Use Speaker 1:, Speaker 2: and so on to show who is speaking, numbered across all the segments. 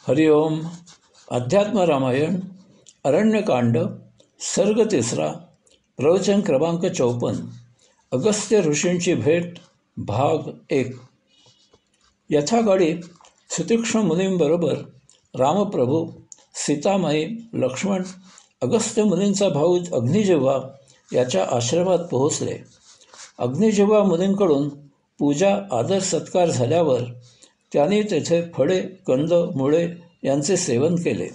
Speaker 1: हरिओम. अध्यात्म रामायण अरण्यकांड सर्ग 3 प्रवचन क्रमांक 54 अगस्त्य ऋषींची भेट भाग 1. यथाकाळी सुतीक्ष्ण मुनींबरोबर रामप्रभू, सीतामाई, लक्ष्मण, अगस्त्य मुनींचा भाऊ अग्निजिव्हा याच्या आश्रमात पोहोचले. अग्निजिव्हा मुनींकडून पूजा आदर सत्कार झाल्यावर त्यांनी तेथे फळे, कंद, मुळे यांचे सेवन केले.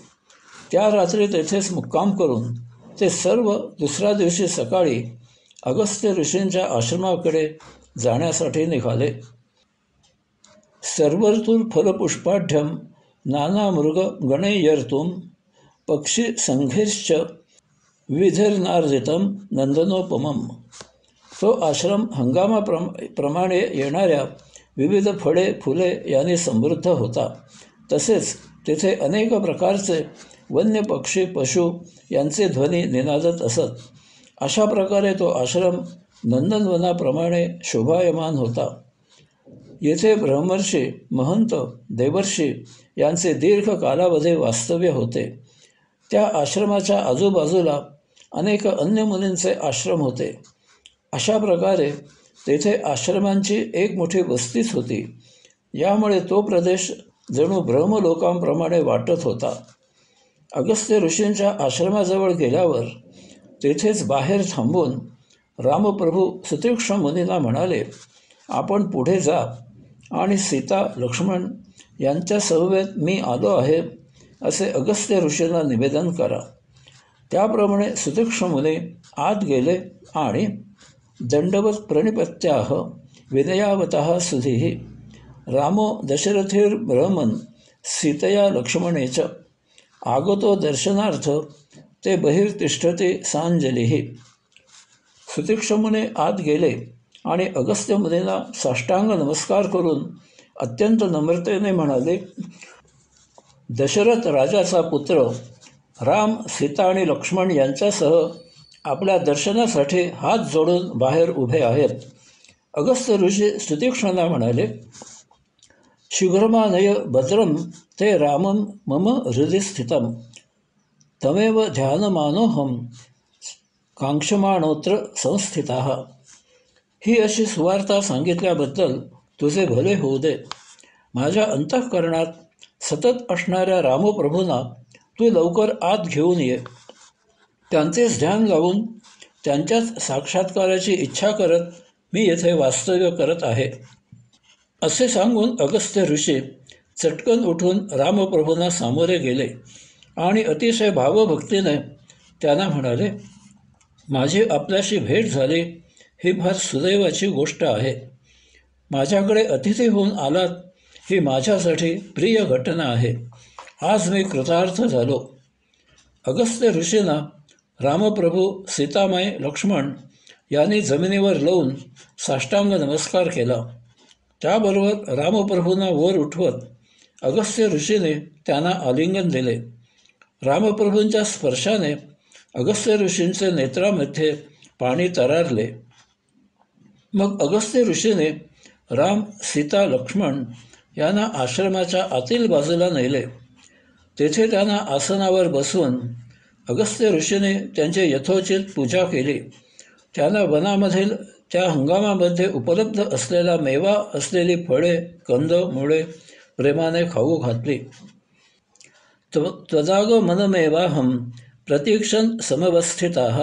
Speaker 1: त्या रात्री तेथेच मुक्काम करून ते सर्व दुसऱ्या दिवशी सकाळी अगस्त्य ऋषींच्या आश्रमाकडे जाण्यासाठी निघाले. सर्वर्तुर फलपुष्पाढ्यम नाना मृग गणैर्यर्तुम पक्षी संघैश्च विधिर्नार्जितम नंदनोपमम. तो आश्रम हंगामाप्रमाणे येणाऱ्या विविध फळे, फुले यांनी समृद्ध होता. तसेच तेथे अनेक प्रकारचे वन्य पक्षी, पशु यांचे ध्वनी निनादत असत. अशा प्रकारे तो आश्रम नंदनवनाप्रमाणे शोभायमान होता. येथे ब्रह्मर्षी, महंत, देवर्षी यांचे दीर्घ कालावधी वास्तव्य होते. त्या आश्रमाच्या आजूबाजूला अनेक अन्य मुनींचे आश्रम होते. अशा प्रकारे तेथे आश्रमांची एक मोठी वस्तीच होती. यामुळे तो प्रदेश जणू ब्रह्मलोकांप्रमाणे वाटत होता. अगस्त्य ऋषींच्या आश्रमाजवळ गेल्यावर तेथेच बाहेर थांबून रामप्रभू सुतीक्ष्ण मुनींना म्हणाले, आपण पुढे जा आणि सीता, लक्ष्मण यांच्या समवेत मी आलो आहे असे अगस्त्य ऋषींना निवेदन करा. त्याप्रमाणे सुतीक्ष्ण मुनी आत गेले आणि दंडवत प्रणिपत्याह विनयावतः सुधीः रामो दशरथिर्ब्रह्मन् सीतया लक्ष्मणेच आगतो दर्शनार्थ ते बहिर्तिष्ठति सांजलिः. सुतीक्ष्ण मुनी आत गेले आणि अगस्त्य मुनींना साष्टांग नमस्कार करून अत्यंत नम्रतेने म्हणाले, दशरथ राजाचा पुत्र राम, सीता आणि लक्ष्मण यांच्यासह आपल्या दर्शनासाठी हात जोडून बाहेर उभे आहेत. अगस्त्य ऋषी सुतीक्ष्णांना म्हणाले, शीघ्रमानय भद्रम ते रामम मम हृदि स्थितम तमेव ध्यानमानोहम कांक्षमाणोत्र संस्थिताः. ही अशी सुवार्ता सांगितल्याबद्दल तुझे भले होऊ दे. माझ्या अंतःकरणात सतत असणाऱ्या रामप्रभूंना तू लवकर आत घेऊन ये. त्यांचेच ध्यान लावून त्यांच्याच साक्षात्काराची इच्छा करत मी येथे वास्तव्य करत आहे. असे सांगून अगस्त्य ऋषी चटकन उठून रामप्रभूंना सामोरे गेले आणि अतिशय भावभक्तीने त्यांना म्हणाले, माझी आपल्याशी भेट झाली ही फार सुदैवाची गोष्ट आहे. माझ्याकडे अतिथी होऊन आलात ही माझ्यासाठी प्रिय घटना आहे. आज मी कृतार्थ झालो. अगस्त्य ऋषींना रामप्रभू, सीतामाई, लक्ष्मण यांनी जमिनीवर लावून साष्टांग नमस्कार केला. त्याबरोबर रामप्रभूंना वर उठवत अगस्त्य ऋषीने त्यांना आलिंगन दिले. रामप्रभूंच्या स्पर्शाने अगस्त्य ऋषींचे नेत्रामध्ये पाणी तरारले. मग अगस्त्य ऋषीने राम, सीता, लक्ष्मण यांना आश्रमाच्या आतील बाजूला नेले. तेथे त्यांना आसनावर बसवून अगस्त्य ऋषीने त्यांची यथोचित पूजा केली. त्यांना वनामधील त्या हंगामामध्ये उपलब्ध असलेला मेवा असलेली फळे, कंद, मुळे प्रेमाने खाऊ घातली. त्वदागमनमेवाहं प्रतीक्षन् समवस्थिताः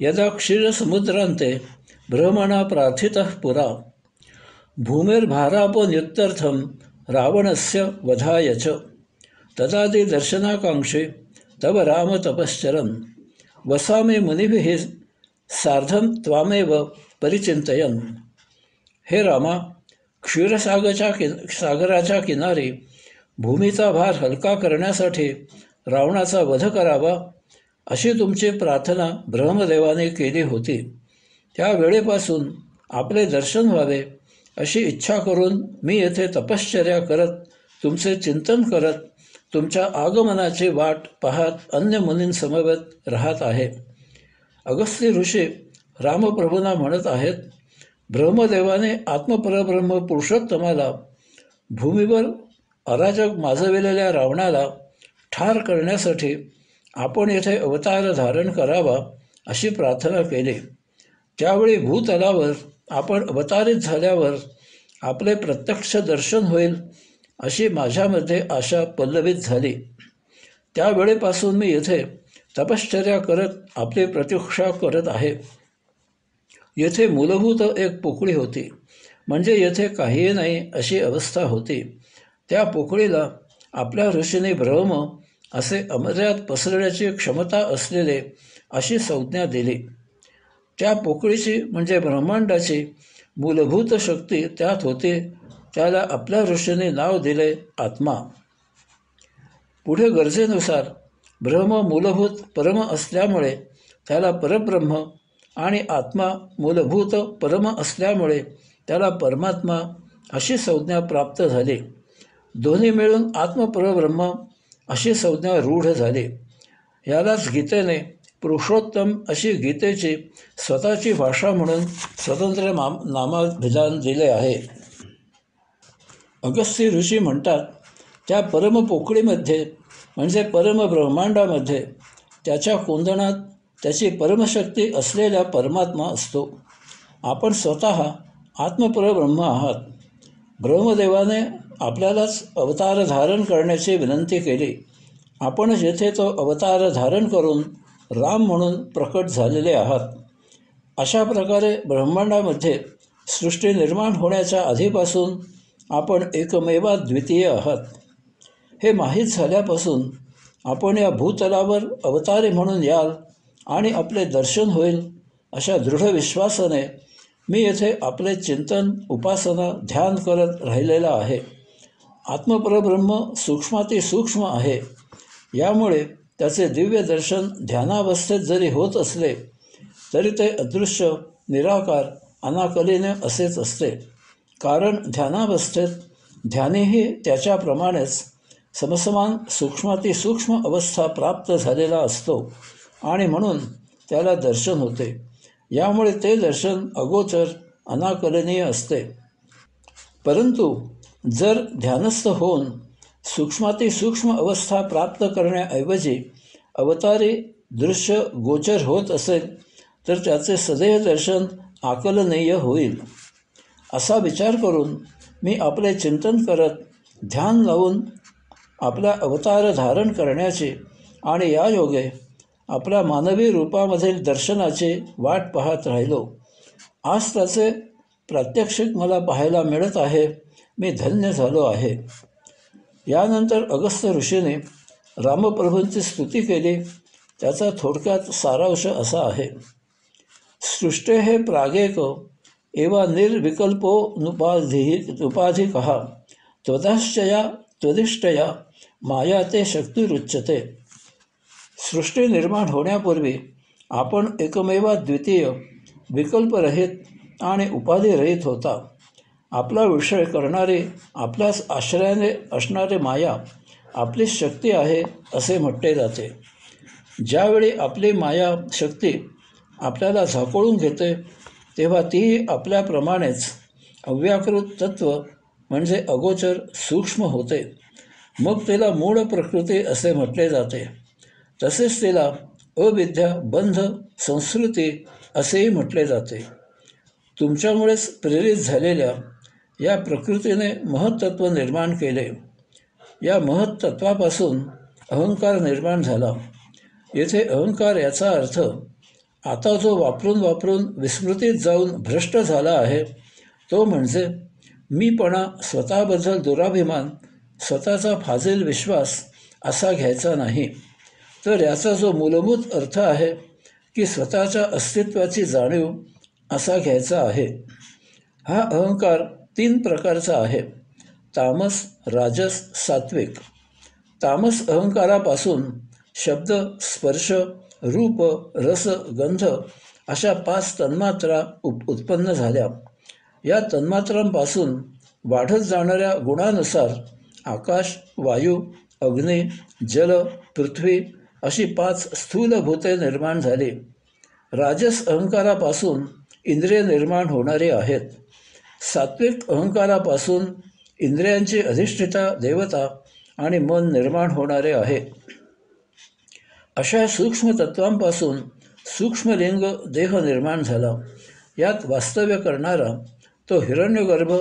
Speaker 1: यदा क्षीरसमुद्रान्ते ब्रह्मणा प्रार्थितः पुरा भूमिर्भारापनित्यर्थं रावणस्य वधाय च तदादि दर्शनाकांक्षी तव राम तपश्चरन् वसामि मुनिभिः सार्धं त्वामेव परिचिंतयन्. हे रामा, क्षीरसागराच्या किनारी भूमीचा भार हलका करण्यासाठी रावणाचा वध करावा अशी तुमची प्रार्थना ब्रह्मदेवाने केली होती. त्या वेळेपासून आपले दर्शन व्हावे अशी इच्छा करून मी येथे तपश्चर्या करत, तुमचे चिंतन करत, तुमच्या आगमनाची वाट पाहत अन्य मुनींसमवेत राहत आहे. अगस्त्य ऋषी रामप्रभूंना म्हणत आहेत, ब्रह्मदेवाने आत्मपरब्रह्म पुरुषोत्तमाला भूमीवर अराजक माजविलेल्या रावणाला ठार करण्यासाठी आपण येथे अवतार धारण करावा अशी प्रार्थना केली. त्यावेळी भूतलावर आपण अवतारित झाल्यावर आपले प्रत्यक्ष दर्शन होईल अशी माझ्यामध्ये आशा पल्लवित झाली. त्यावेळेपासून मी येथे तपश्चर्या करत आपली प्रतीक्षा करत आहे. येथे मूलभूत एक पोकळी होती, म्हणजे येथे काहीही नाही अशी अवस्था होती. त्या पोकळीला आपल्या ऋषीने ब्रह्म असे अमर्याद पसरण्याची क्षमता असलेले अशी संज्ञा दिली. त्या पोकळीची म्हणजे ब्रह्मांडाची मूलभूत शक्ती त्यात होती. त्याला आपल्या ऋषीने नाव दिले आत्मा. पुढे गरजेनुसार ब्रह्म मूलभूत परम असल्यामुळे त्याला परब्रह्म आणि आत्मा मूलभूत परम असल्यामुळे त्याला परमात्मा अशी संज्ञा प्राप्त झाली. दोन्ही मिळून आत्मपरब्रह्म अशी संज्ञा रूढ झाली. यालाच गीतेने पुरुषोत्तम अशी गीतेची स्वतःची भाषा म्हणून स्वतंत्र नामाभिधान दिले आहे. अगस्त्य ऋषी म्हणतात, त्या परमपोकळीमध्ये म्हणजे परमब्रह्मांडामध्ये त्याच्या कोंदणात त्याची परमशक्ती असलेला परमात्मा असतो. आपण स्वतः आत्मपरब्रह्म आहात. ब्रह्मदेवाने आपल्यालाच अवतार धारण करण्याची विनंती केली. आपणच येथे तो अवतार धारण करून राम म्हणून प्रकट झालेले आहात. अशा प्रकारे ब्रह्मांडामध्ये सृष्टी निर्माण होण्याच्या आधीपासून आपण एकमेवाद्वितीय आहात. हे माहीत झाल्यापासून आपण या भूतलावर अवतारी म्हणून याल आणि आपले दर्शन होईल अशा दृढ विश्वासाने मी येथे आपले चिंतन, उपासना, ध्यान करत राहिलेला आहे. आत्मपरब्रह्म सूक्ष्मातिसूक्ष्म आहे. यामुळे त्याचे दिव्य दर्शन ध्यानावस्थेत जरी होत असले तरी ते अदृश्य, निराकार, अनाकलीने असेच असते. कारण ध्यानावस्थेत ध्यानीही त्याच्याप्रमाणेच समसमान सूक्ष्मातिसूक्ष्म अवस्था प्राप्त झालेला असतो आणि म्हणून त्याला दर्शन होते. यामुळे ते दर्शन अगोचर, अनाकलनीय असते. परंतु जर ध्यानस्थ होऊन सूक्ष्मातिसूक्ष्म अवस्था प्राप्त करण्याऐवजी अवतारी दृश्य गोचर होत असेल तर त्याचे सदैव दर्शन आकलनीय होईल. असा विचार करून मी आपले चिंतन करत ध्यान लावून आपला अवतार धारण करण्याची आणि या योगे आपल्या मानवी रूपामधील दर्शनाची वाट पाहत राहिलो. आज त्याचे प्रात्यक्षिक मला पाहायला मिळत आहे. मी धन्य झालो आहे. यानंतर अगस्त्य ऋषीने रामप्रभूंची स्तुती केली. त्याचा थोडक्यात सारांश असा आहे. सृष्टेः प्रागेक एवा निर्विकल्पोनुपाधिकः त्वदाश्चया त्वदिष्टया माया ते शक्तिरुच्यते. सृष्टी निर्माण होण्यापूर्वी आपण एकमेवाद्वितीय, विकल्परहित आणि उपाधिरहित होता. आपला विषय करणारी, आपल्याच आश्रयाने असणारी माया आपली शक्ती आहे असे म्हटले जाते. ज्यावेळी आपली माया शक्ती आपल्याला झाकोळून घेते तेव्हा तीही आपल्याप्रमाणेच अव्याकृत तत्व म्हणजे अगोचर सूक्ष्म होते. मग तिला मूळ प्रकृती असे म्हटले जाते. तसेच तिला अविद्या, बंध, संस्कृती असेही म्हटले जाते. तुमच्यामुळेच प्रेरित झालेल्या या प्रकृतीने महत्त्व निर्माण केले. या महत्त्वापासून अहंकार निर्माण झाला. येथे अहंकार याचा अर्थ आता जो वापरून वापरून विस्मृतीत जाऊन भ्रष्ट झाला आहे तो म्हणजे मीपणा, स्वतःबद्दल दुराभिमान, स्वतःचा फाजील विश्वास असा घ्यायचा नाही. तर याचा जो मूलभूत अर्थ आहे की स्वतःच्या अस्तित्वाची जाणीव असा घ्यायचा आहे. हा अहंकार 3 प्रकारचा आहे: तामस, राजस, सात्विक. तामस अहंकारापासून शब्द, स्पर्श, रूप, रस, गंध अशा 5 तन्मात्रा उत्पन्न झाल्या. या तन्मात्रांपासून वाढत जाणाऱ्या गुणानुसार आकाश, वायू, अग्नी, जल, पृथ्वी अशी 5 स्थूलभूते निर्माण झाली. राजस अहंकारापासून इंद्रिय निर्माण होणारी आहेत. सात्विक अहंकारापासून इंद्रियांची अधिष्ठिता देवता आणि मन निर्माण होणारे आहे. अशा सूक्ष्म तत्वांपासून सूक्ष्मलिंग देह निर्माण झाला. यात वास्तव्य करणारा तो हिरण्यगर्भ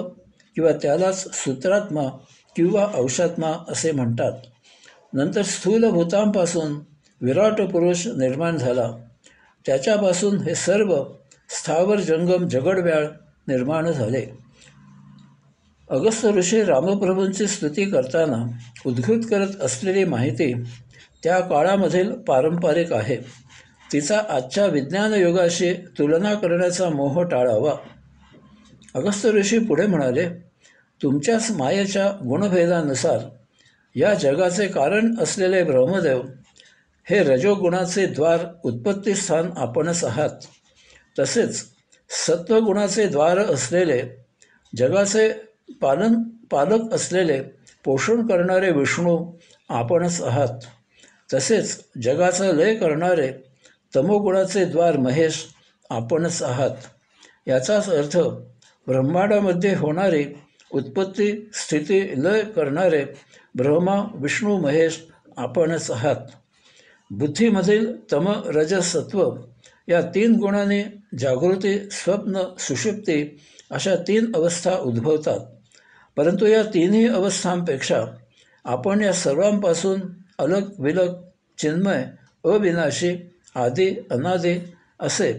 Speaker 1: किंवा त्यालाच सूत्रात्मा किंवा अंशात्मा असे म्हणतात. नंतर स्थूलभूतांपासून विराट पुरुष निर्माण झाला. त्याच्यापासून हे सर्व स्थावर जंगम जगडव्याळ निर्माण झाले. अगस्त्य ऋषी रामप्रभूंची स्तुती करताना उद्घृत करत असलेली माहिती त्या काळामधील पारंपरिक आहे. तिचा आजच्या विज्ञानयुगाशी तुलना करण्याचा मोह टाळावा. अगस्त्य ऋषी पुढे म्हणाले, तुमच्याच मायेच्या गुणभेदानुसार या जगाचे कारण असलेले ब्रह्मदेव हे रजोगुणाचे द्वार उत्पत्तीस्थान आपणच आहात. तसेच सत्वगुणाचे द्वार असलेले जगाचे पालक असलेले पोषण करणारे विष्णू आपणच आहात. तसेच जगाचा लय करणारे तमोगुणाचे द्वार महेश आपणच आहात. याचाच अर्थ ब्रह्मांडामध्ये होणारी उत्पत्ती स्थिती लय करणारे ब्रह्मा विष्णू महेश आपणच आहात. बुद्धीमधील तम रज सत्व या 3 गुणांनी जागृती स्वप्न सुषुप्ती अशा 3 अवस्था उद्भवतात. परंतु या 3ही अवस्थांपेक्षा आपण या सर्वांपासून अलग विलग चिन्मय अविनाशी आदी अनादी असे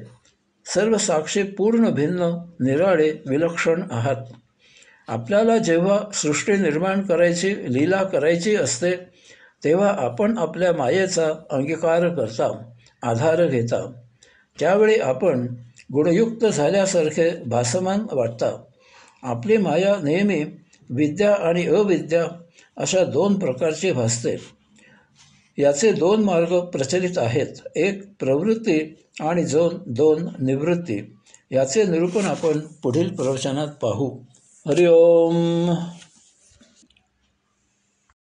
Speaker 1: सर्व साक्षी पूर्ण भिन्न निराळे विलक्षण आहात. आपल्याला जेव्हा सृष्टी निर्माण करायची लीला करायची असते तेव्हा आपण आपल्या मायेचा अंगीकार करता, आधार घेता. त्यावेळी आपण गुणयुक्त झाल्यासारखे भासमान वाटता. आपली माया नेहमी विद्या आणि अविद्या अशा 2 प्रकारची भासते. याचे 2 मार्ग प्रचलित आहेत, एक प्रवृत्ती आणि 2 निवृत्ती. याचे निरूपण आपण पुढील प्रवचनात पाहू. हरिओम.